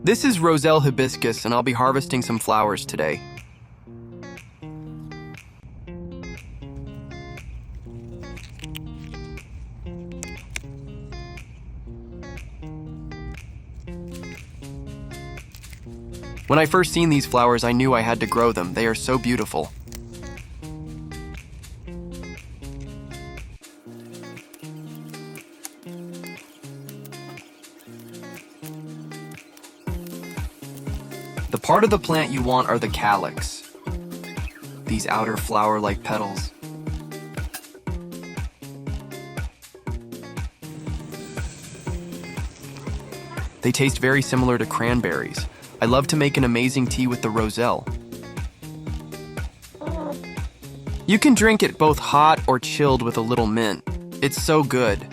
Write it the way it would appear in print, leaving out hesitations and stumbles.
This is Roselle Hibiscus, and I'll be harvesting some flowers today. When I first seen these flowers, I knew I had to grow them. They are so beautiful. The part of the plant you want are the calyx, these outer flower-like petals. They taste very similar to cranberries. I love to make an amazing tea with the roselle. You can drink it both hot or chilled with a little mint. It's so good.